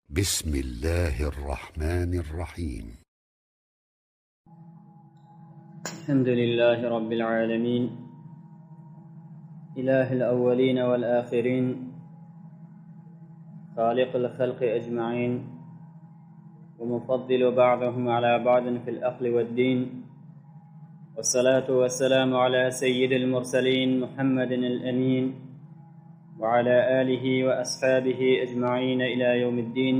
بسم الله الرحمن الرحيم. الحمد لله رب العالمين، إله الأولين والآخرين، خالق الخلق أجمعين، ومفضل بعضهم على بعض في الأقل والدين، والصلاة والسلام على سيد المرسلين محمد الأمين وعلى آله وأصحابه أجمعين إلى يوم الدين.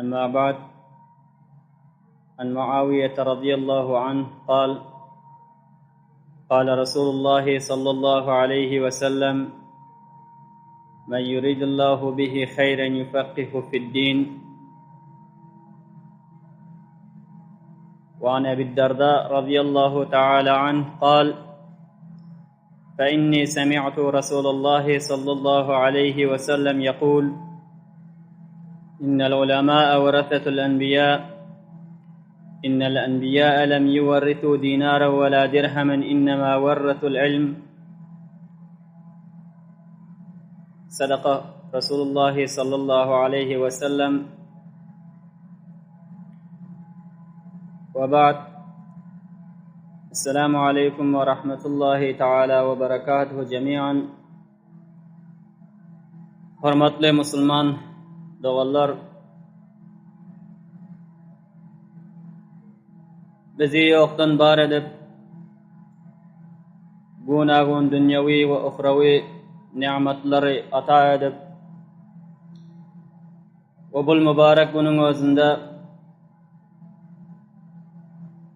أما بعد، عن معاوية رضي الله عنه قال: قال رسول الله صلى الله عليه وسلم: من يريد الله به خيرا يفقهه في الدين. وعن أبي الدرداء رضي الله تعالى عنه قال: فإني سمعت رسول الله صلى الله عليه وسلم يقول: إن العلماء ورثة الأنبياء، إن الأنبياء لم يورثوا دينارا ولا درهما، إنما ورثوا العلم. صدق رسول الله صلى الله عليه وسلم. وبعد، السلام عليكم ورحمة الله تعالى وبركاته جميعا. Hurmatly musulman do'allar, bizi yo'qdan bar edip gunagun dünyavi ve uhravi ni'matları ata edip ve bul mübarek günün özünde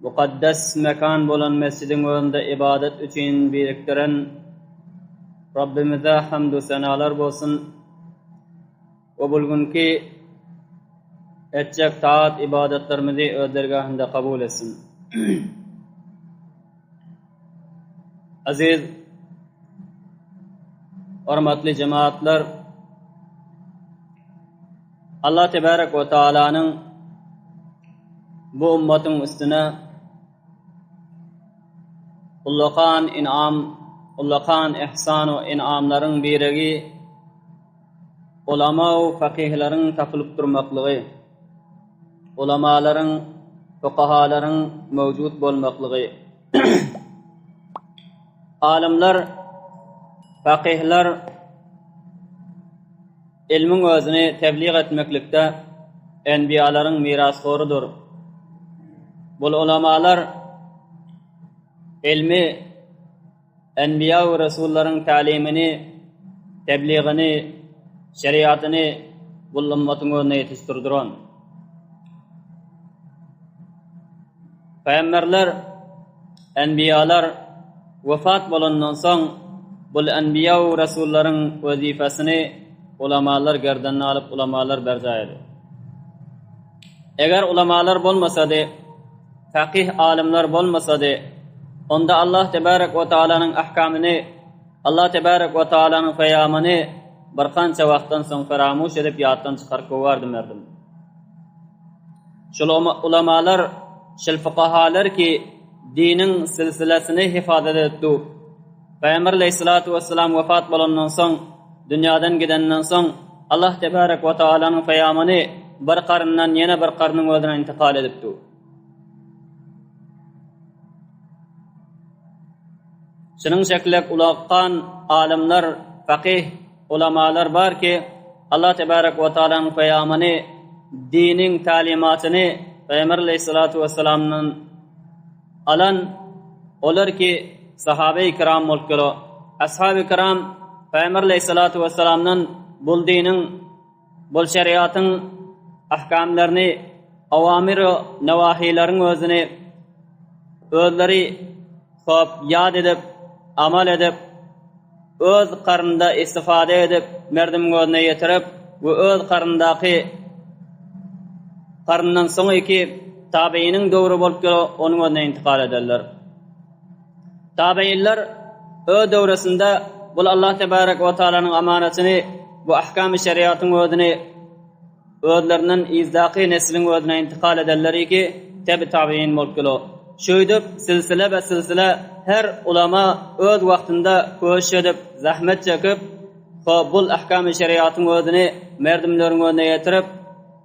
mukaddes mekan bolan mescidin önünde ibadet üçün biriktiren Rabbimize hamdü senalar bolsun. Ve bulgunki etcek taat ibadetlerimizi öz dergahında kabul etsin. Aziz, hurmatly cemaatler, Allah Tebarek ve Teala'nın bu ummetin üstüne ullaqan ihsan ve inamların birigi ulama ve fakihlerin tapılıp durmaklığı, ulamaların, fuqahaların mevcut bolmaklığı. Alimler, fakihler ilmin özünü tebliğ etmeklikte enbiyaların mirasxorudur. Bul ulamalar ilmi, enbiya ve resullerin talimini, tebliğini, şeriatını bul ummetin önüne yetiştirdiren. Peygamberler, enbiyalar vefat bolandan soň bul enbiya ve resullerin vazifasını ulamalar gerdanına alıp ulamalar berca edi. Eger ulamalar bolmasady, faqih alimler bolmasady, onda Allah Tebarek ve Teala'nın ahkamını, Allah Tebarek ve Teala'nın feyamını bir qancha vaqtdan soň faramuş edip yaddan çıkarıp gowardım erdim. Şol ulamalar, şol fuqahalar ki dinin silsilesini hifazet etdi. Peygamber Aleyhissalatu vesselam vefat bolandan soň, dünyadan gidenden soň Allah Tebarek ve Teala'nın feyamını bir qarından yana bir qarnın özüne intikal edipdi. Şunun şeklek ulaqan alimler, faqih ulamalar bar ki Allah Tebarek ve Teala'nın feyamını, dinin talimatını Peygamber Aleyhissalatu vesselam'nın alan olar ki sahabe-i kiram mulkilo, ashab-ı kiram Peygamber Aleyhissalatu vesselam'nın bul dinin, bul şeriatın ahkamlarını, avamir ve nevahilerin özünü özleri hop yad edip, amal edip, öz qarnında istifade edip, merdim gözüne yetirip ve öz qarnından soň iki tabiinin döwrü bolup gelo onun önüne intikal ederler. Tabiinler öz döwresinde bul Allah Tebarek ve Teala'nın amanatını, bu ahkam-ı şeriatın özüni özlerinden izdaqi neslin özüne intikal ederler ki tabiin bolup gelo. Şöydüp silsile her ulama öz vaqtında köş edip, zahmet çekip, bul ahkam-ı şeriatın özüni merdimlerin önüne getirip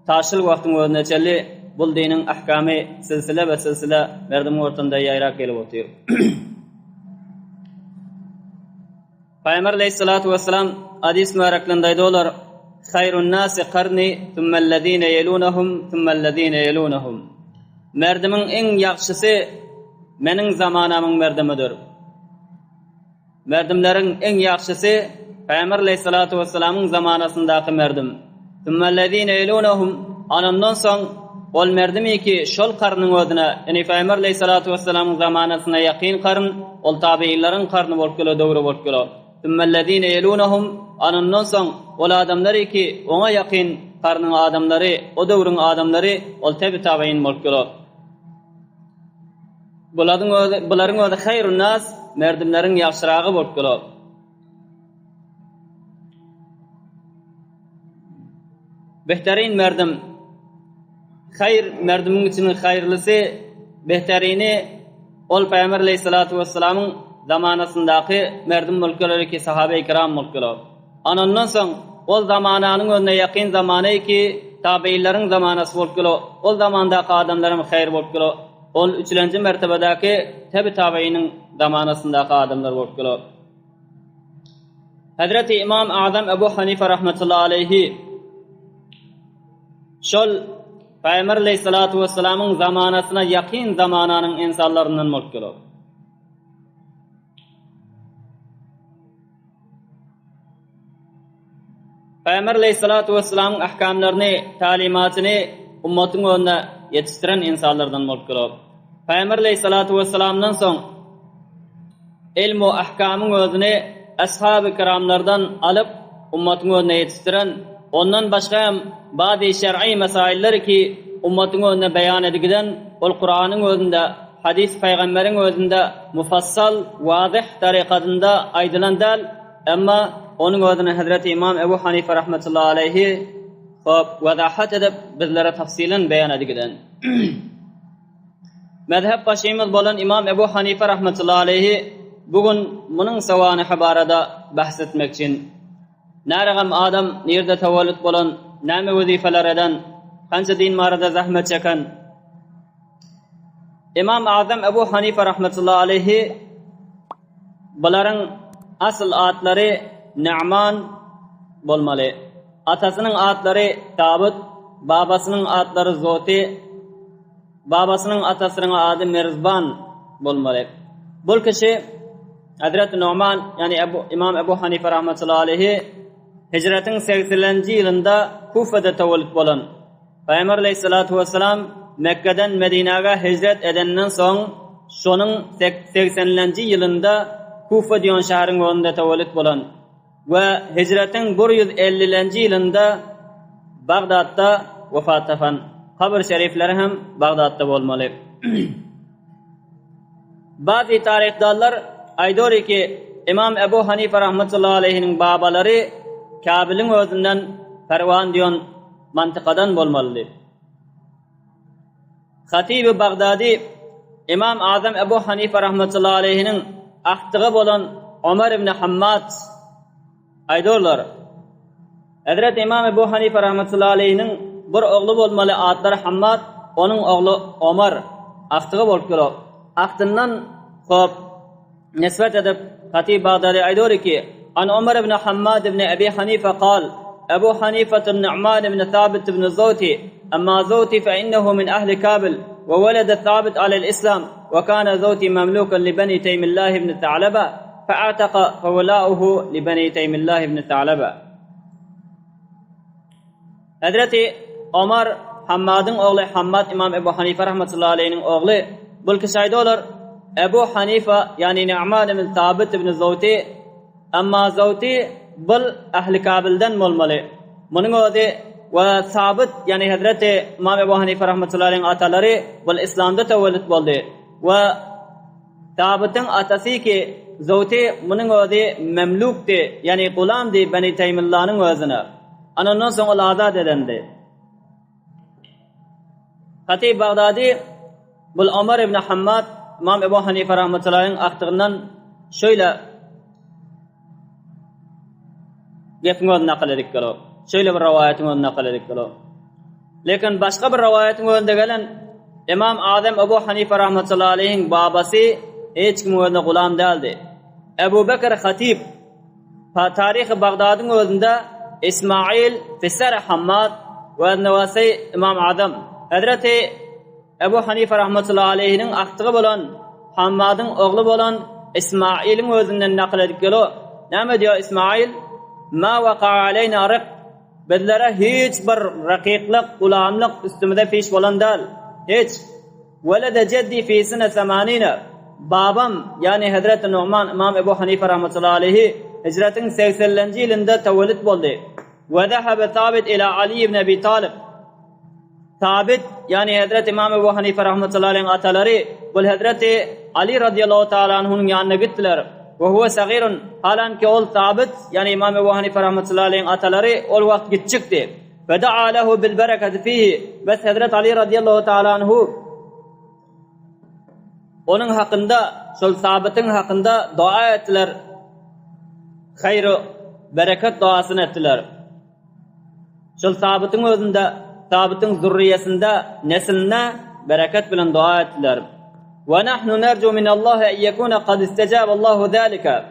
taşıl vaktin özüne çelli bul dinin ahkamı silsile ve silsile merdimin ortanda yayrak gelip otuyor. Peygamber aleyhissalatu vesselam hadis mübareklerinde aydılar: "Hayrun nasi qarni, thummellezine yelunhum, thummellezine yelunhum." Merdimin en yaxşısı mening zamanamın merdimidir. Merdimlerin en yaxşısı Peygamber aleyhissalatu vesselamın zamanasındaki merdim. Thummellezine yelunhum, anandan soň ol merdimi ki şol qarnyň özüne, yani Peygamber aleyhissalatu vesselamın zamanasına yakın qarn, ol tabiinlerin qarny bolup gelo, döwri bolup gelo. Thummellezine yelunhum, anandan soň ol adamlary ki ona yakın qarnyň adamlary, o döwrüň adamlary ol tabiin bolup gelo. Bularың özü hayrun nas, merdimlerin yaxşırağı bolup gelo. Behterin merdim, hayır merdimin için hayırlısı, behterini ol Peygamber aleyhissalatu vesselamın zamanasındaki merdim mulkları ki sahabe-i kiram mulkları. Anondan soň ol zamananın önüne yakın zamanı ki tabiilerin zamanası mulkları, ol zamandaki adamların hayır mulkları, ol 3. mertebedeki tabiinin zamanasındaki adamlar mulkları. Hazreti İmam Azam Ebu Hanife rahmetullahi aleyhi şol Peygamber aleyhissalatu vesselamın zamanasına yakın zamananın insanlarından mulkları. Peygamber aleyhissalatu vesselamın ahkamlarını, talimatını ummatın önüne yetiştiren insanlardan mulkları. Peygamber aleyhissalatu vesselam'dan soň ilm ve ahkamın özüni ashab-ı kiramlardan alıp ummatın önüne yetiştiren, ondan başka hem bazı şer'i mesailler ki ummatın önüne beyan edilen, ol Kur'an'ın özünde, hadis peygamberin özünde mufassal, vazih tarikatında aydılan dal, ama onun özüne Hazreti İmam Ebu Hanife rahmetullahi aleyhi vazahat edip bizlere tafsilen beyan edilen. Mezhep başımız bolan İmam Ebu Hanife rahmetullahi aleyhi bugün bunun savanı barada bahs etmek için näregem adam nerede tavallud bolan, näme wazifeler eden, kança din marada zahmet çeken İmam Azam Ebu Hanife rahmetullahi aleyhi buların asıl adları Nu'man bolmaly. Atasının adları Tabut, babasının adları Zoti, babasının atasının adı Merzban bolmaly. Bul kişi Hazreti Nu'man, yani İmam Ebu Hanife rahmetullahi aleyhi hicretin 80. yılında Kufa'da tavallud bolan. Peygamber aleyhissalatu vesselam Mekke'den Medine'ye hicret edenden soň şonun 80. yılında Kufa diýen şäheriň önünde tavallud bolan ve hicretin 150. yılında Bagdad'da vefat tapan. Kabr şerifleri hem Bagdad'da bolmaly. Bazı tarihdarlar aydyr ki İmam Ebu Hanife rahmetullahi aleyhi'nin babaları Kabil'in özünden Pervan diýen mantıkadan bolmaly. Hatib-i Bagdadi İmam Azam Ebu Hanife rahmetullahi aleyhi'nin ahtygy bolan Ömer ibn Hammad aydyrlar. Hazrat İmam Ebu Hanife rahmetullahi aleyhi'nin bir oğlu bolmaly, adları Hammad, onun oğlu Ömer ahtygy bolup gelo. Ahtyndan hop nisbet edip Hatib Bagdadi aydyr ki an Ömer ibn Hammad ibn Abi Hanife قال أبو حنيفة النعمان بن ثابت بن زوتي أما زوتي فإنه من أهل كابل وولد ثابت على الإسلام وكان زوتي مملوكا لبني تيم الله بن ثعلبة فأعتق فولاؤه لبني تيم الله بن ثعلبة. Hazreti Ömer Hammad'ın oğlu Hammad İmam Ebu Hanife rahmetullahi aleyhi'nin oğlu bul kişi olur. Ebu Hanife yani Nu'man ibn Thabit ibn Zawti, amma Zawti bul ahli Kabil'den bolmaly. Munun özü ve Thabit yani Hazreti İmam Ebu Hanife rahmetullahi aleyhi'nin ataları bul İslam'da tavallud boldy. Ve Thabit'in atası ki Zawti munun özü memlukdi yani gulamdi Bani Taymillah'ın özüne. Anondan soň ol azad edendi. Hatib Bagdadi bul Ömer ibn Hammad İmam Ebu Hanife rahmetullahi aleyhi'nin ahtygyndan şöyle gepini öz nakil edip gelo. Şöyle bir rivayetini öz nakil edip gelo. Lekin başka bir rivayetin önünde gelen İmam Adem Ebu Hanife rahmetullahi aleyhin babası hiç kim önünde gulam değildi. Ebu Bekir Hatib Tarih-i Bağdad'ın önünde İsmail Fisar Hammad ve Nevasi İmam Adem Hazreti Ebu Hanife rahmetullahi aleyhinin aktığı olan Hammad'ın oğlu olan İsmail'in özünden nakil edip gelo. Ne diyor İsmail? Ma vaqa'a aleyna rik. Bizlere hiç bir rakiklik, gulamlık üstümüze fiş olan değil. Hiç. Velede ceddi fi sene 80. Babam yani Hazreti Numan İmam Ebu Hanife rahmetullahi aleyhi hicretin 80. yılında tevellüt oldu. Ve zahaba Sabit ila Ali ibn Abi Talib. Sabit yani Hazreti İmam Ebu Hanife rahmetullahi aleyhin ataları bu Hazreti Ali radıyallahu teala anh'un yanına gittiler. Ve huve sagirun halanki ol Sabit yani İmam Ebu Hanife rahmetullahi aleyhin ataları ol vakt gitçikti. Ve da'a lehu bil bereketi fihi. Bes Hazreti Ali radıyallahu teala anhu onun hakkında, şol Sabit'in hakkında dua ettiler. Hayru, bereket duasını ettiler. Şol Sabit'in özünde, Sabit'in zürriyesinde, nesline bereket bilen dua ettiler. Ve nahnu nercu minallahi en yekuna kad istecab Allahu zalika.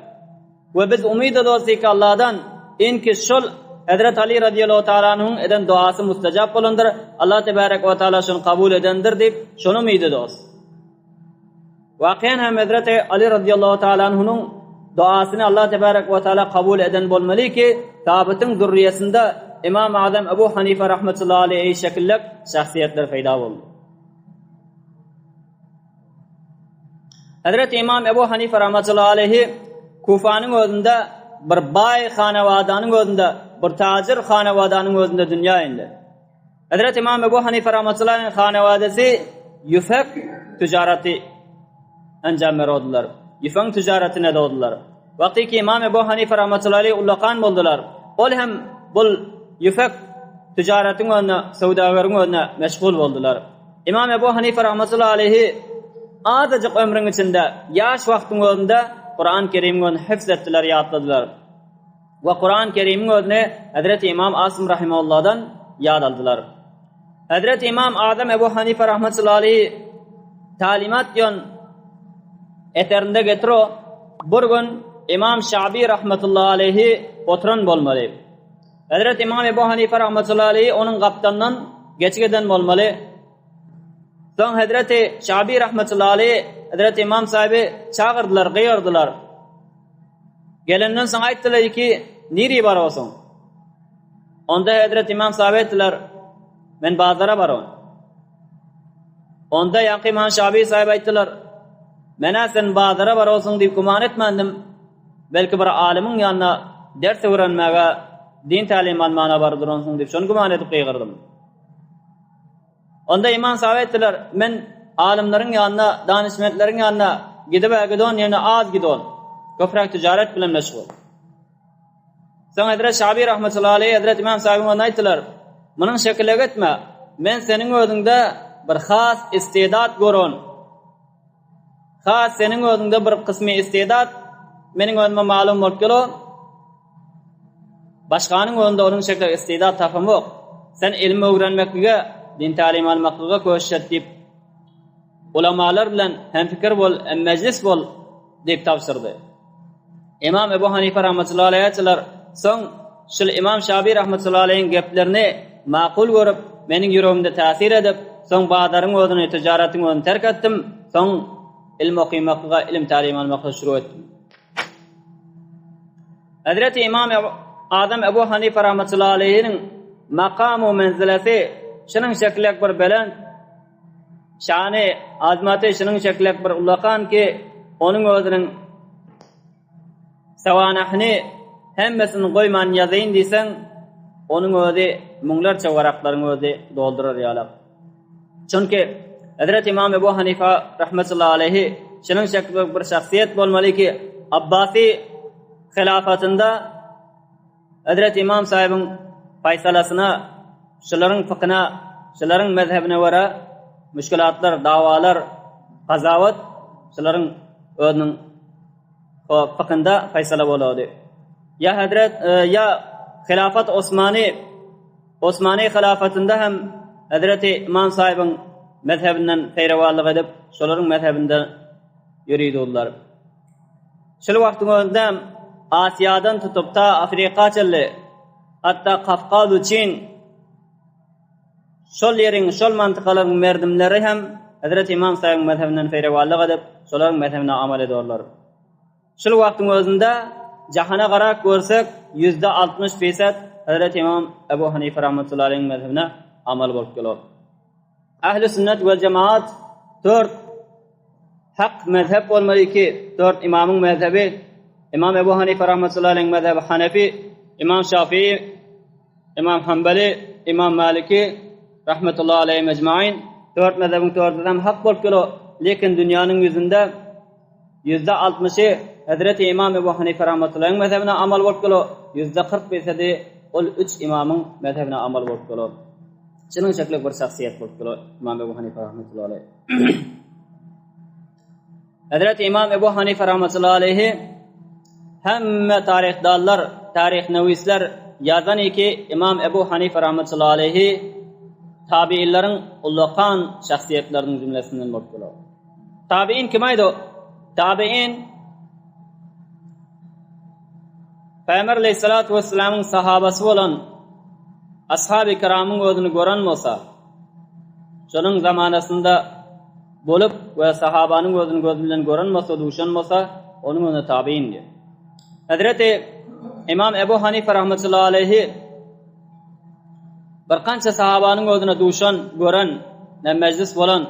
Ve biz umid ediyoruz ki Allah'dan inki şol Hazreti Ali radıyallahu teala anh'un eden duası müstecab olundur. Allah tebarek ve teala şunu kabul edendir deyip şunu umid ediyoruz. Vakiyen hem Hazreti Ali radıyallahu teala anh'un duasını Allah tebarek ve teala kabul eden bolmalı ki Sabit'in zürriyesinde İmam Adem Ebu Hanife rahmetullahi aleyhi şekillik şahsiyetler feyda oldu. Hazreti İmam Ebu Hanife rahmetullahi aleyhi Kufa'nın özünde bir bay hanevadanın özünde bir tacir hanevadanın özünde dünya indi. Hazreti İmam Ebu Hanife rahmetullahi aleyhi hanevadesi yüfek ticareti encam verdiler. Yüfek ticaretine doğdular. Vakti ki İmam Ebu Hanife rahmetullahi aleyhi ullakan oldular. Ol hem bul yüfek ticaretin önüne, savdagarin önüne meşgul oldular. İmam Ebu Hanife rahmetullahi aleyhi azıcık ömrün içinde, yaş vaktin önünde Kur'an-ı Kerim'in önüne hifz ettiler, yadladılar. Ve Kur'an-ı Kerim'in önüne Hazreti İmam Asım rahimahullah'dan yad aldılar. Hazreti İmam Adem Ebu Hanife rahmetullahi aleyhi talimat yon eterinde getiro. Bir gün İmam Şabi rahmetullahi aleyhi oturan bolmalı. Hazreti İmam Ebu Hanife rahmetullahi aleyhi onun kaptandan geçgeden bolmalı. Son Hazreti Şabi rahmetullahi aleyhi Hazreti İmam sahibi çağırdılar, gıyırdılar. Gelenden sonra ayttılar ki niri bar olsun. Onda Hazreti İmam sahibi ettiler men bazara baron. Onda yanki İmam Şabi sahibi ayttılar mena sen bazara bar olsun deyip kuman etmendim. Belki bir alimin yanına ders öğrenmeye din talim almana bardır olsun deyip şunu kuman edip gıyırdım. Onda İmam sahibi ettiler men alimlerin yanına, danışmetlerin yanına gidip gidon yerine az gidon. Köprak ticaret bilen meşgul. Sonra Hazreti Şabi rahmetullahi aleyhi Hazreti İmam sahibi ona ayttılar. Bunun şekilde etme. Men senin özünde bir khas istidat görün. Khas senin özünde bir kısmı istidat mening özüme ma'lum bo'lgilo. Başkanın özünde onun şekilde istidat tapım yok. Sen ilmi öğrenmekle, din talim almakla koşuşat deyip ulamalar bilen hem fikir bol, hem meclis bol deyip tavsırdı. İmam Ebu Hanife rahmetullahi aleyhi'ler son şul İmam Şabi rahmetullahi aleyhi'nin geplerini makul görüp mening yüreğimde tasir edip son bağdarın özünü, ticaretin özünü terk ettim. Son ilm okumakla, ilim talim almakla şuru ettim. Hazreti İmam Adem Ebu Hanife rahmetullahi aleyhi'nin makamu menzilesi şunun şekillik bir belend, şani azmati şunun şekillik bir ulakan ki onun özünün savanahni hemmesini koyman yazayın deysen onun özü munglarca varakların özü doldurur yalap. Çünkü Hazreti İmam Ebu Hanife rahmetullahi aleyhi şunun şekillik bir şahsiyet olmalı ki Abbasi hilafatında Hazreti İmam sahibin faysalasına, şuların fıkhına, şuların mezhebine vara müşkilatlar, davalar, qazavat şuların özünün fıkhında faysala boladı. Ya Hazret ya xilafat Osmani xilafatında ham Hazreti İmam sahibin mezhebinden peyravallık edip şoların mezhebinde yürüydüler. Şol vaqtında Asiyadan tutup ta Afrikaçalı hatta Kafkaz Çin şol yerin şol mantıqaların merdimleri hem Hazreti İmam sahibin mezhebinden peyravallık edip şoların mezhebine amal ediyorlar. Şol vaqtında jahana qarab ko'rsak %60% Hazreti İmam Ebu Hanife rahmetullahi aleyh mezhebine amal bo'lib keladi. Ahli sünnet ve cemaat 4 haq mezhep olmalı ki 4 imamın mezhebi İmam Ebu Hanife rahmetullahi aleyh mezhebi Hanefi, İmam Şafii, İmam Hanbali, İmam Maliki rahmetullahi aleyh mecmain 4 mezhebin 4'den haq bo'lib keladi. Lekin dünyanın yüzünde %60'ı Hazreti İmam Ebu Hanife rahmetullahi aleyh mezhebine amal bo'lib keladi. %40%'i ol 3 imamın mezhebine amal bo'lib keladi. Şunun şekli bir şahsiyet bo'lib keladi İmam Ebu Hanife rahmetullahi aleyh. Hazreti İmam Ebu Hanife rahmetullahi aleyhi hemme tarixdorlar, tarixnavislar yazan ki İmam Ebu Hanife rahmetullahi aleyhi tabiinlerin ulaqan şahsiyetlerinin cümlesinden bo'lib keladi. Tabiin kim aydı? Tabiin Peygamber aleyhissalatu vesselam'ın sahabası olan ashab-ı kiramın özünü gören olsa, şonun zamanasında bolup ve sahabanın özünü göz bilen gören olsa, duşan olsa, onun özüne tabiin diyor. Hazreti İmam Ebu Hanife rahmetullahi aleyhi bir qancha sahabanın özüne duşan gören ve meclis olan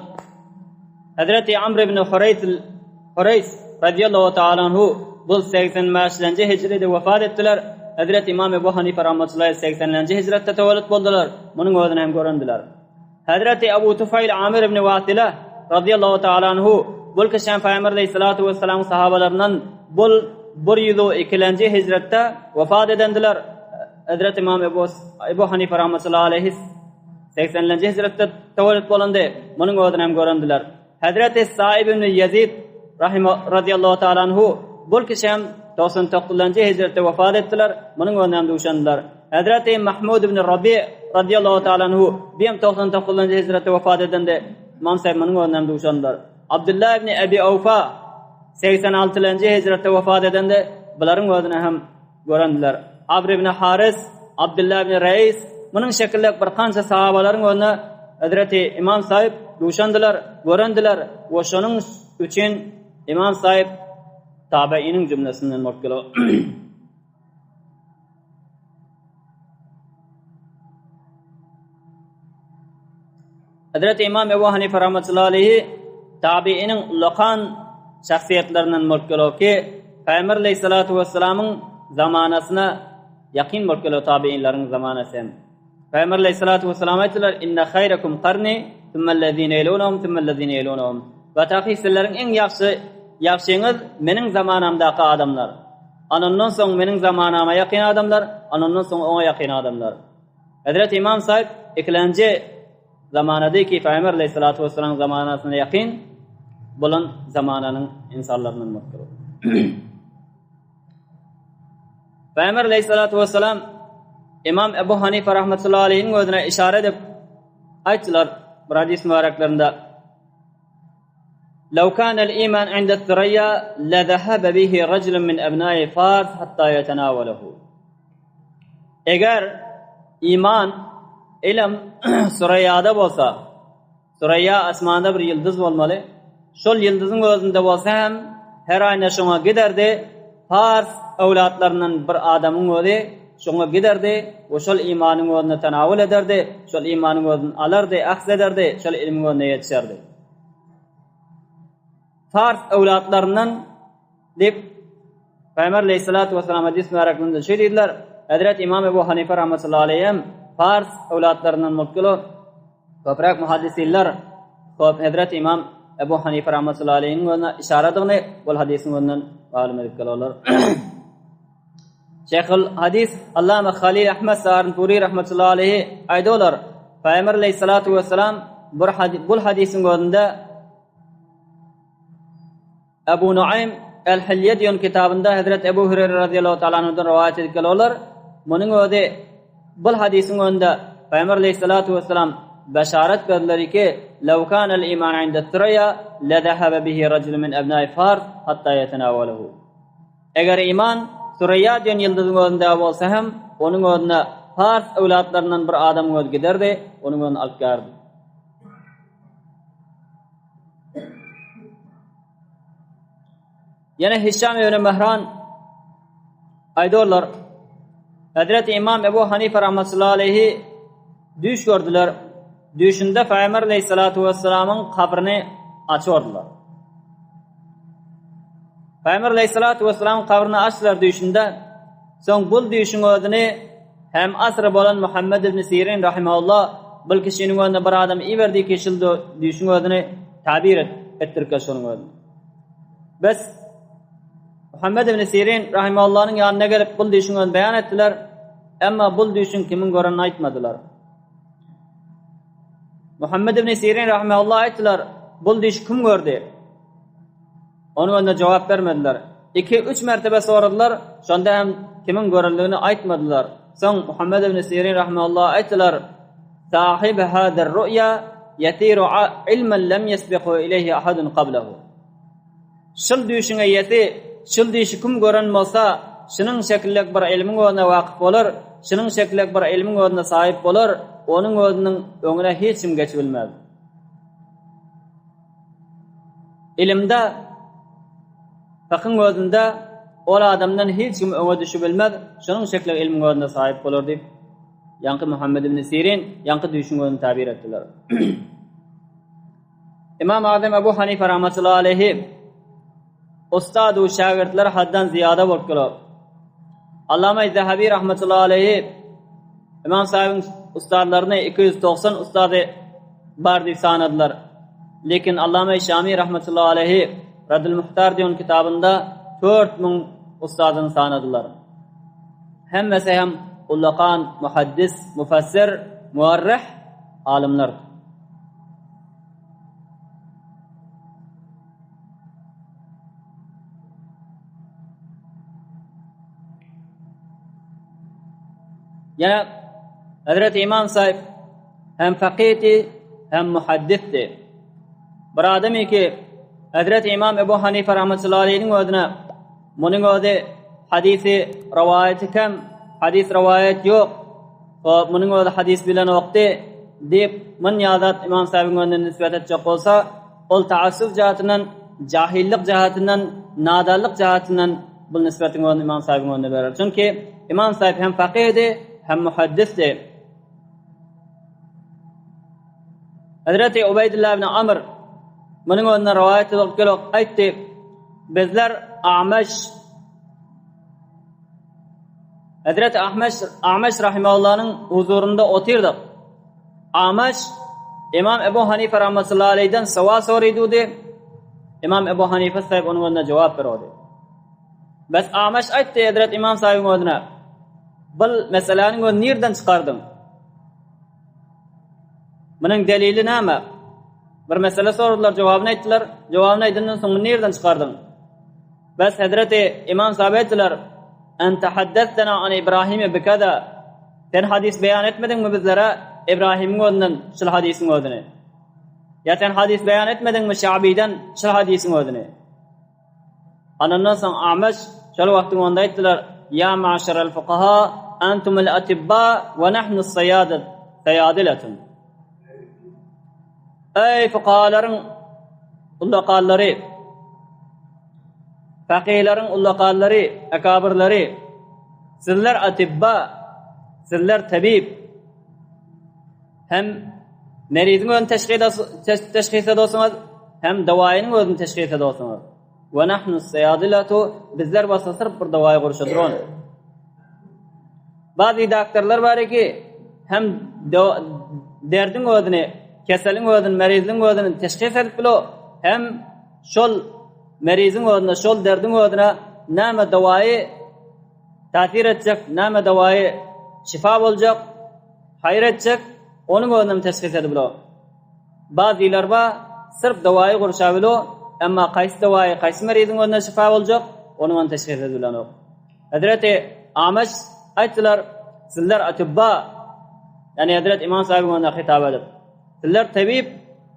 Hazreti Amr ibn Hurays radiyallahu ta'ala anhu bu 85-nji hicride vefat ettiler. Hazreti İmam Ebu Hanife rahmetullahi 80-nji hicrette tevellit boldular. Bunun özüne hem görendiler. Hazreti Abu Tufayl Amir ibn Wasila radiyallahu ta'ala anhu bul kişen Peygamber aleyhissalatu vesselam sahabalarından bul 102-nji hicrette vefat edendiler. Hazreti İmam Ebu Hanife rahmetullahi aleyhi 80-nji hicrette tevellit bolundu. Bunun özüne hem görendiler. Hazreti Sa'ib ibn Yazid radiyallahu ta'ala anhu bul kişem 99-nji hicrette vefat ettiler. Bunun özüne hem duşandılar. Hazreti Mahmud ibn Rabi radiyallahu ta'ala anhu 99-nji hicrette vefat edendi. İmam sahib bunun özüne hem duşandılar. Abdullah ibn Abi Awfa 86-nji hicrette vefat edendi. Buların özüne hem görendiler. Amr ibn Haris, Abdullah ibn Reis bunun şekilde bir qancha sahabaların özüne Hazreti İmam sahib duşandılar, görendiler. Ve şonun üçün İmam sahib tabiinin cümlesinden bo'lib keladi. Hazreti İmam Ebu Hanife rahmetullahi aleyhi tabiinin ulaqan şahsiyetlerinden bo'lib keladi ki Peygamber aleyhissalatu vesselam'ın zamanasına yakın bo'lib keladi tabiinlerin zamanası. Peygamber aleyhissalatu vesselam aytdilar: "İnne hayrakum qarni, thummallazina yelunhum, thummallazina yelunhum." Ve tahsillerin en yaxşınız mening zamanamdaki adamlar. Ondan soň mening zamanama yakın adamlar, ondan soň ona yakın adamlar. Hazreti İmam sahib ikkinchi zamanadaki Peygamber aleyhissalatu vesselam zamanasına yakın bulan zamananın insanlarından mutlu. Peygamber aleyhissalatu vesselam İmam Ebu Hanife rahmetullahi aleyh'in özüne işaret edip ayttılar bir hadis mübareklerinde: "Law kana al-iman 'inda ath-thuraya la dhahaba bihi rajulun min abna'i Fars hatta yatanawalahu." Eğer iman ilm Surayada bolsa, Suraya asmanda bir yıldız bolmaly. Şol yıldızın özünde bolsa hem her ayna şoňa giderdi. Fars awlatlarynyň bir adamyň özü şoňa giderdi, o şol imanyň özüne tanawul ederdi, şol imanyň özüni alardy, ahs ederdi, şol ilmiň özüne yetişerdi. Fars awlatlarynyň dep Peygamber aleyhissalatu vesselam hadis mübareklerinde şöyle dediler: Hazreti İmam Ebu Hanife rahmetullahi aleyhi Fars awlatlarynyň mutlu köprak muhaddisler Hazreti İmam Ebu Hanife rahmetullahi aleyhi'nin özüne işaret edildi. Bu hadisin özünden alim edip kalırlar. Şeyhül hadis Allame Halil Ahmed Saharunpuri rahmetullahi aleyhi aydolar. Peygamber aleyhissalatu vesselam bu hadisin özünde Ebu Nuaym El-Hilyediyon kitabında Hazreti Ebu Hureyre radıyallahu ta'ala anhu'dan rivayet edip kalırlar. Muning o'zi bu hadisning o'nda Payg'ambar alayhisolatu vasallam basharat berdilarki, "Law kana al-iman 'inda Suraya la dhahaba bihi rajulun min abna'i Fars hatta yatanawalahu." Agar iman Suraya degan yıldızning o'rnida bo'lsa ham, uning o'rnida Fars avlodlaridan bir odam o'tib giderdi, uning o'rnini olib keldi. Yana Hisham ibn Mahran aydilar, Hazreti İmam Ebu Hanife rahmetullahi aleyhi düş gördüler. Düşünde Peygamber aleyhissalatu vesselam'ın kabrini açıyordular. Peygamber aleyhissalatu vesselam'ın kabrini açtılar düşünde. Son bu düşün ödünü hem asrı bolan Muhammed ibn Sirin rahimahullah bu kişinin önüne bir adam iyi verdiği kişildi düşün ödünü tabir ettirken şunun ödünü. Biz Muhammed ibn Sirin rahimahullah'ın yanına gelip bu düşünün beyan ettiler. Ama bu düşün kimin görenini aytmadılar. Muhammed ibn Sirin rahimahullah ayttılar. Bu düş kim gördü? Onun önüne cevap vermediler. 2-3 mertebe sordular. Şonda hem kimin görenliğini aytmadılar. Son Muhammed ibn Sirin rahimahullah ayttılar. Sahib hadar ru'ya yatiru ilmen lem yesbiqu ileyhi ahadun qablahu. Şıl düşün ayeti şıl düşü kim gören olsa şunun şekillik bir ilmin o'rnine vaqif bolar, şunun şekillik bir ilmin o'rnine sahip bolar, onun o'rnining o'ngine hech kim geçip bilmez. Ilimda faqih o'rnida ol adamdan hech kim o'nga düşüp bilmez, şunun şekillik ilmin o'rnine sahip bolar deb yanqı Muhammed ibn Sirin yanqı düşün o'rnini tabir ettiler. İmam Azam Ebu Hanife rahmetullahi aleyhi ustad ve şagirdler haddan ziyada bo'lib qolib. Allama Zahabi rahmetullahi aleyhi İmam sahibin ustadlarına 290 ustadı bar deb sanadılar. Lekin Allama Şami rahmetullahi aleyhi Raddul Muhtar diyen kitabında 4000 ustadını sanadılar. Hemmesi hem ullaqan, muhaddis, mufassir, muarrih alimler. Yana Hazreti İmam sahip hem fakihti hem muhaddifti. Bir adamı ki Hazreti İmam Ebu Hanife rahmetullahi aleyhi'nin o'zine muning o'zi hadisi rivayeti kam, hadis rivayet yok. Muning o'zi hadis bilan o'qdi deb min yazat İmam sahibning o'zine nisbat etjak bo'lsa, ol ta'assub jihatidan, jahillik jihatidan, nadonlik jihatidan bu nisbatning o'zini İmam sahibning o'zine berar. Chunki İmam sahib hem fakihdi hem muhaddisdi. Hazreti Ubeydullah ibn Amr buning o'rnida rivoyat qilib aytdi. Bizlar Hazreti Ahmash rahimahullahning huzurunda o'tirdik. Ahmash İmam Ebu Hanife rahmetullahi aleyhi'den savol so'raydi. İmam Ebu Hanife sahib uning o'rnida javob beradi. Bas Ahmash aytdi Hazreti İmam sahibning o'rnida bu meselenin o nereden çıkardın? Bunun delili neyme? Bir mesele sordular, cevabını ettiler. Cevabını ettiğinden sonra nereden çıkardın? Bes Hazreti İmam sahabe ettiler. Ente haddettena an İbrahim'e bikada. Sen hadis beyan etmedin mi bizlere? İbrahim'in o'zidan şil hadisin o'zini. Ya sen hadis beyan etmedin mi Şabi'den şil hadisin o'zini? Anından sonra Ahmeş şil vaktin onda ettiler. Ya ma'şeral fuqaha antumul atibba ve nahnu sayadilatun. Ey fuqahaların ullaqalları, faqihlerin ullaqalları, akabirleri, sizler atibba, sizler tabib. Hem merizin o'zini teşhis ediyorsunuz, hem davayının o'zini teşhis ediyorsunuz. Ve nahnu sayadilatu, bizler basasır bir davayı kuruşudur onu. Bazı doktorlar var ki hem derdin o'zini, kasalin o'zini, merizin o'zini teşhis edip bilo, hem şol merizin o'zini, şol derdin o'zini nima davayı ta'sir edecek, nima davayı şifa olacak, hayır edecek, onun o'zini teşhis edip bilo. Bazılar var sırf davayı kuruşabilio, ama qaysi davayı, qaysi merizin o'zini şifa olacak, onun teşhis ediladi. Hazreti Ahmesh aytdilar, sizler atibba, yani Hazret İmam sahibi ona hitap edip, sizler tabip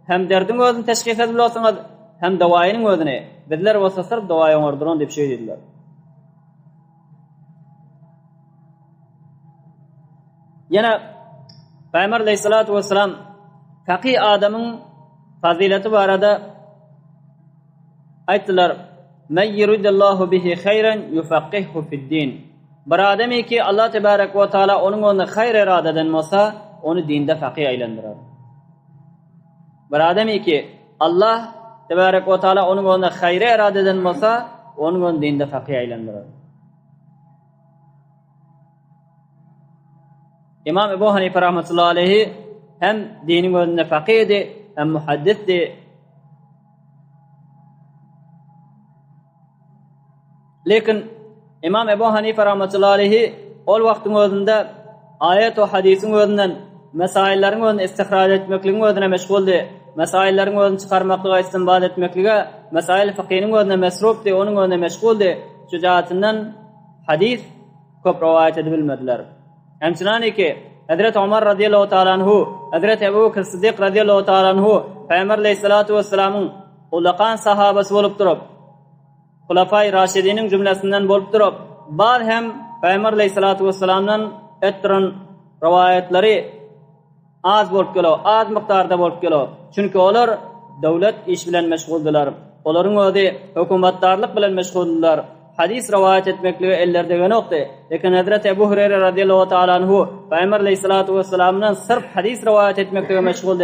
hem derdin özünü teşkis edip olsanız, hem davayının özünü, bizler olsa sırf davayı oңordurun dep şey dediler. Yana Peygamber Aleyhissalatu vesselam fakih adamın fazileti barada aytdılar: "Men yuridillahu bihi hayran yufaqihhu fid-din." Bir adamı ki Allah Tebarek ve Teala onun önüne hayır irade eden olsa, onu dinde fakih aylandırar. Bir adamı ki Allah Tebarek ve Teala onun önüne hayır irade eden olsa, onun dinde fakih aylandırar. İmam Ebu Hanife rahmetullahi aleyhi hem dinin önünde fakihdi, hem muhaddisdi. Lekin İmam Ebu Hanife rahmetullahi aleyhi ol vaktin özünde ayet ve hadisin özünden mesaillerin özünü istihraç etmekliğin özüne meşguldü. Mesaillerin özünü çıkarmaklığa istinbat etmekliğe, mesail fıkhinin özüne mesrufdi, onun özüne meşguldü. Şu cihatinden hadis köp rivayet edebilmediler. Hemçinani ki Hazret Ömer radıyallahu ta'ala anhu, Hazret Ebu Bekir Sıddık radıyallahu ta'ala anhu, Peygamber aleyhissalatu vesselam'ın ulaqan sahabası olup durup, Hulafai Raşidinin cümlesinden bolup durup, bar hem Peygamber aleyhissalatu vesselam'dan ettiren rivayetleri az bolup gelo, az miktarda bolup gelo. Çünkü olar devlet iş bilen meşguldular. Oların özü hukumatdarlık bilen meşguldular. Hadis rivayet etmekliği ellerde yoktu. Lekin Hazret Ebu Hureyre radıyallahu ta'ala anhu Peygamber aleyhissalatu vesselam'dan sırf hadis rivayet etmekliği meşguldu.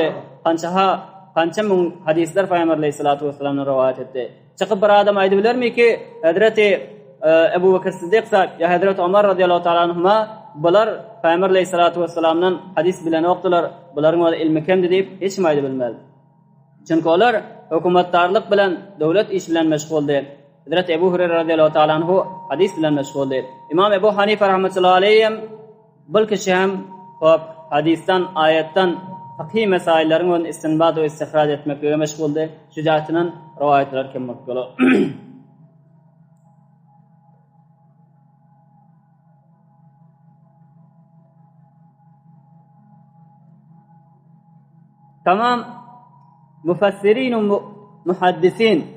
Kança mun hadisler Peygamber aleyhissalatu vesselam'dan rivayet etti. Çıkıp bir adam aydı bilir mi ki Hazret Ebu Bekir Sıddık sahib ya Hazret Ömer radıyallahu ta'ala anhuma bular Peygamber aleyhissalatu vesselam'dan hadis bilen oktular. Buların ilmi kemdi deyip hiç mi aydı bilmez. Çünkü olar hukumatdarlık bilen, devlet iş bilen meşguldu. Hazret Ebu Hureyre radıyallahu ta'ala anhu hadis bilen meşguldu. İmam Ebu Hanife rahmetullahi aleyhi bu kişi hem hadisten, ayetten fakih mesaillerin onun istinbat ve istihraç etmekle meşguldu. Şu cihetinin rivayetler kemmek yolu. Tamam mufassirin ve muhaddisin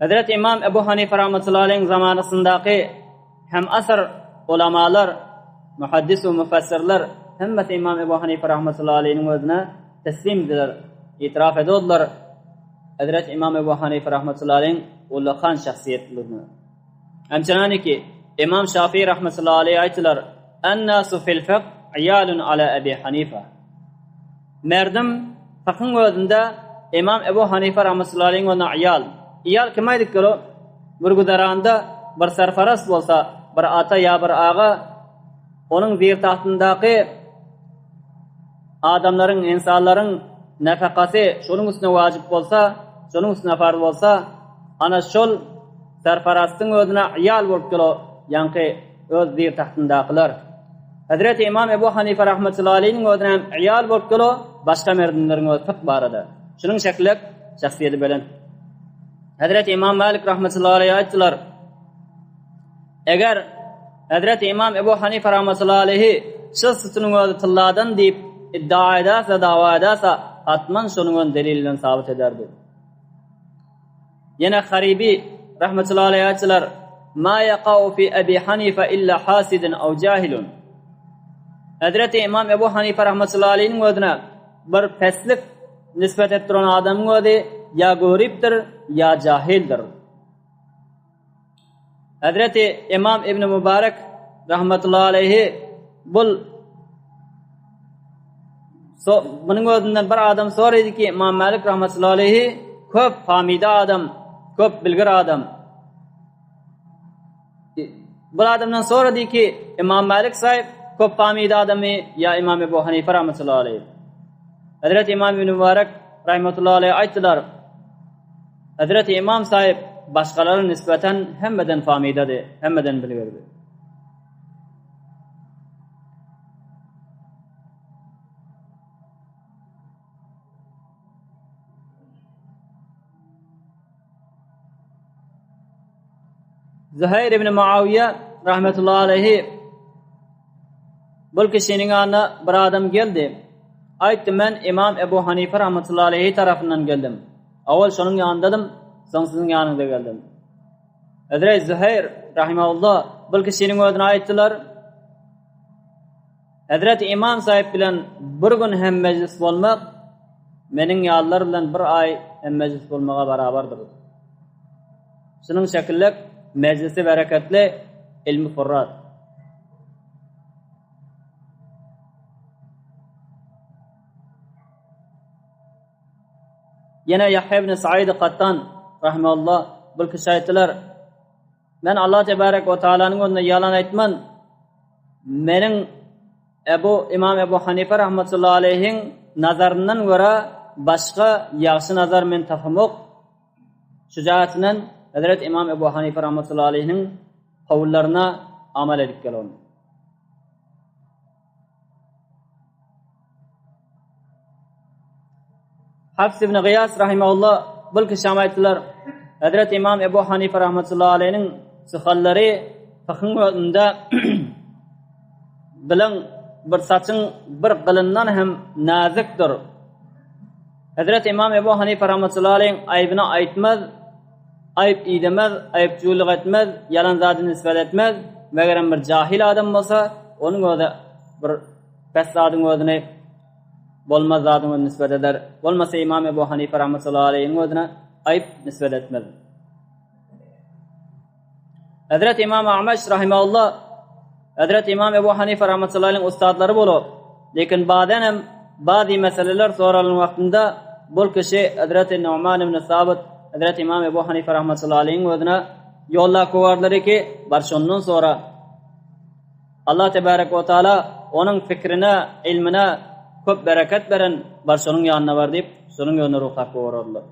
Hazret İmam Ebu Hanife rahmetullahi aleyhi zamanısındaki hem asır ulamalar, muhaddis ve mufassirler hemmeti İmam Ebu Hanife rahmetullahi aleyhi'nin özüne teslim ediler, itiraf ediyorlar. Hazret İmam Ebu Hanife rahmetullahi aleyhi'nin ulaqan şahsiyetlerini. Hemçinani ki İmam Şafii rahmetullahi aleyhi aytılar: "En-nasu fil fiqh iyalun ala Ebi Hanife." Merdim fıkhın özünde İmam Ebu Hanife rahmetullahi aleyhi'nin ona iyal. İyal kim aydık kilo? Bir gudaranda bir serfarast olsa, bir ata ya bir ağa, onun zir tahtındaki adamların, insanların nefakası şunun üstüne vacip olsa, şunun üstüne farz olsa, ana şol serfarastın özüne iyal bolup kilo, yankı öz zir tahtındakiler. Hazreti İmam Ebu Hanife rahmetullahi aleyhi'nin özüne iyal bolup kilo, başka merdinlerin öz fıkh barada. Şunun şekillik şahsiyeti bilen. Hazreti İmam Malik rahmetullahi aleyhi aytdılar: "Eğer Hazreti İmam Ebu Hanife rahmetullahi aleyhi şu sütunun özü tılladan deyip iddia ederse, dava ederse atman şunun delilinden sabit ederdi." Yine Haribi rahmetullahi aleyhi aytdılar: "Ma yaqa'u fi Ebi Hanife illa hasidun aw cahilun." Hazreti İmam Ebu Hanife rahmetullahi aleyhi'nin özüne bir peslik nispet ettiren adamın özü ya goriptir ya cahildir. Hazreti İmam İbn Mübarek rahmetullahi aleyhi bunun özünden bir adam soruydu ki İmam Malik rahmetullahi aleyhi köp famida adam, köp bilgir adam. Bu adamdan soruydu ki İmam Malik sahip köp famida adamı ya İmam Ebu Hanife rahmetullahi aleyhi. Hazreti İmam İbn Mübarek rahmetullahi aleyhi aytdılar: Hazreti İmam sahip başkalarına nispeten hemmeden famidadır, hemmeden bilgirdir. Zuhayr ibn Muaviye rahmetullahi aleyhi Bu kişinin yanına bir adam geldi. Aytdı, men İmam Ebu Hanife rahmetullahi aleyhi tarafından geldim. Awal şonun yanındadım, soň sizin yanınıza geldim. Hazrat Zuhair rahimahullah bu kişinin ödünü aytdılar. Hazrat İmam sahip bilen bir gün hem meclis bolmak, menin yallar bilen bir ay hem meclis bolmaga barabardyr. Şunun şekillik meclisi bereketli, ilmi furrat. Yine Yahya ibn Sa'id Qattan rahimahullah bu kişi aytdılar, men Allah tebarek ve Taala'nın önünde yalan aytman, menin İmam Ebu Hanife rahmetullahi aleyhin nazarından göre başka yaxşı nazar men tapamok. Şujaatinden Hazrat İmam Ebu Hanife rahmetullahi aleyhin kavullarına amal edip gelon. Hafs ibn Gıyas rahimahullah bu kişi aytdılar, Hazrat İmam Ebu Hanife rahmetullahi aleyhin sıhalları fıkhın önünde bilen bir saçın bir qılından hem nazikdir. Hazrat İmam Ebu Hanife rahmetullahi aleyhin aybına aytmaz, ayıp idemez, ayıpçılık etmez, yalan zatı nispet etmez. Meğer bir cahil adam olsa, onun öde bir fesadın ödüne bolmaz zatın ödüne nispet eder. Olmasa İmam Ebu Hanife rahmetullahi aleyhin ödüne ayıp nispet etmez. Hazrat İmam Ahmeş rahimahullah, Hazrat İmam Ebu Hanife rahmetullahi aleyhin ustadları bolup, lekin bazen hem bazı meseleler soralan vaktinde bu kişi Hazrat Nu'man ibn Sabit, Hazrat İmam Ebu Hanife rahmetullahi aleyhin ödüne yolla kovarları ki barşondan sonra Allah tebarek ve Teala onun fikrine, ilmine köp bereket veren barşonun yanına var deyip şunun yönüne ruhak kovarırlar.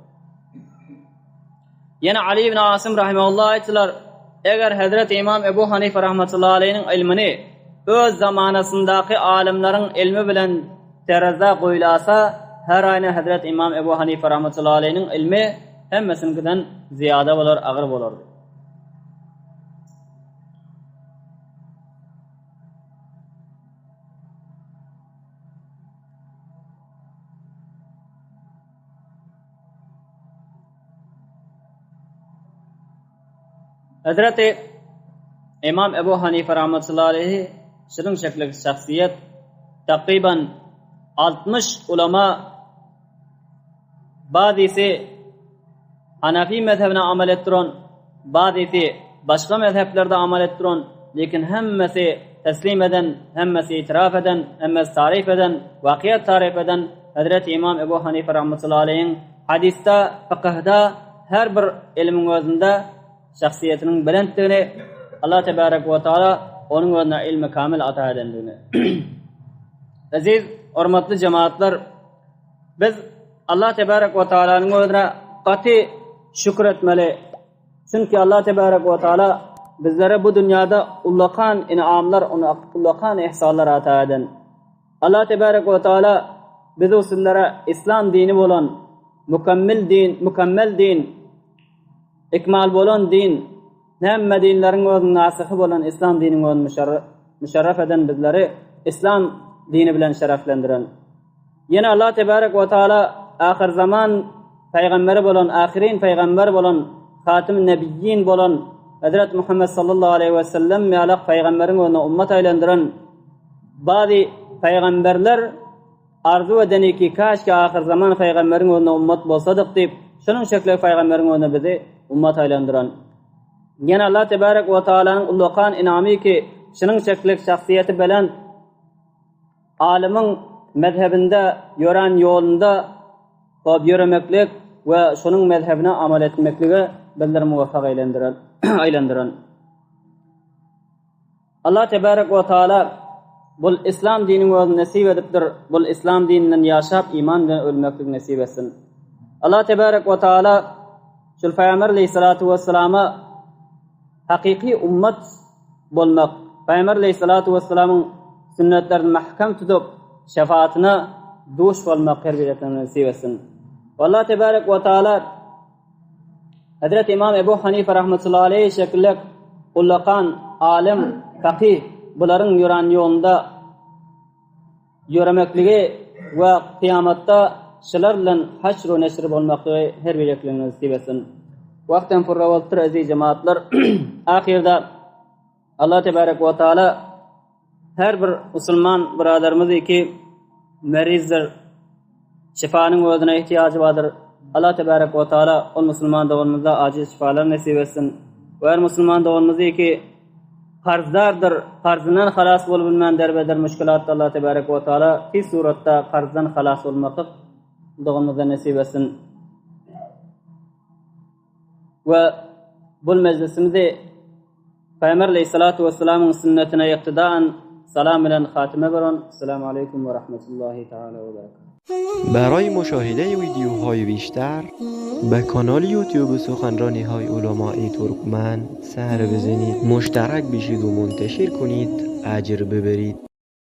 Yine Ali ibn Asim rahimahullah ayttılar, eğer Hazrat İmam Ebu Hanife rahmetullahi aleyhin ilmini öz zamanasındaki alimlerin ilmi bilen teraza koyulasa, her ayna Hazrat İmam Ebu Hanife rahmetullahi aleyhin ilmi hemmesinkinden ziyade olur, ağır olur. Hazrat İmam Ebu Hanife rahmetullahi aleyhi şunun şekillik şahsiyet takriben 60 ulema bazısı Hanefi mezhebine amel ettiren, bazısı başka mezheplerde amel ettiren, lekin hemmesi teslim eden, hemmesi itiraf eden, hemmesi tarif eden, vakiyet tarif eden Hazrat İmam Ebu Hanife rahmetullahi aleyhin hadiste, fıkıhda her bir ilmin özünde şahsiyetinin belentliğini Allah tebarek ve Teala onun önüne ilmi kamil ata edenliğini. Aziz, hürmetli cemaatler, biz Allah tebarek ve Teala'nın önüne qati şükür etmeli. Çünkü Allah tebarek ve Teala bizlere bu dünyada ullaqan inamlar, ullaqan ihsanlar ata eden. Allah tebarek ve Teala biz usullere İslam dini olan mükemmel din, ikmal bolan din, nemme dinlerin özün nasıhı bolan İslam dininin özün müşerref eden bizleri İslam dini bilen şereflendiren. Yine Allah tebarek ve Teala ahir zaman peygamberi bolan, ahirin peygamber bolan, Hatim Nebiyyin bolan Hazrat Muhammed sallallahu aleyhi ve sellem mealak peygamberin özüne ummet aylandıran bazı peygamberler arzu edeni ki kaşki ahir zaman peygamberin özüne ummet bolsadık deyip şunun şekli peygamberin özüne bizi ummet aylandıran. Yine Allah tebarek ve Teala'nın ullaqan inami ki şunun şeklik şahsiyeti bilen alimin mezhebinde yoran yolunda yürümeklik ve şunun mezhebine amel etmekliği bizleri muvaffak aylandıran. Allah tebarek ve Teala bu İslam dinini öz nasip edipdir. Bu İslam dininden yaşap iman bilen ölmeklik nasip etsin. Allah tebarek ve Teala şul Peygamber aleyhissalatu vesselam'a hakiki ummet bolmak, Peygamber aleyhissalatu vesselam'ın sünnetlerini mahkam tutup şefaatine duş bolmak kabiliyetini nasip etsin. Allah tebarek ve Teala Hazrat İmam Ebu Hanife rahmetullahi aleyhi şekillik ullaqan alim, fakih buların yoran yolunda yöremekligi we kıyamatda şular bilen haşr we neşr bolmakligi her bireklerine nasip etsin. Wagtdan furra bolupdyr aziz jemaatlar. Ahirde Allah tebarek we taala her bir musulman birodarimiz ki merizdir, şifanyň özüne ihtiyacı vardır. Allah tebarek we taala o musulman dowamyzda aciz şifalar nasip etsin. We her musulman dowamyz ki qarzdordir, qarzından halas bolup bilmän derbeder müşkilatda Allah tebarek we taala fi suratda qarzdan halas bolmaky dowamyzda nasip etsin. Ve bu meclisimizde Peygamber Aleyhissalatu vesselam'ın sünnetine iktidaan salam bilen hatime beron. Esselamu aleyküm ve rahmetullahi teala ve berekatuhu. برای مشاهده ویدیوهای بیشتر به کانال یوتیوب سخنرانی های علماء ترکمن سر بزنید، مشترک بشید و منتشر کنید، اجر ببرید.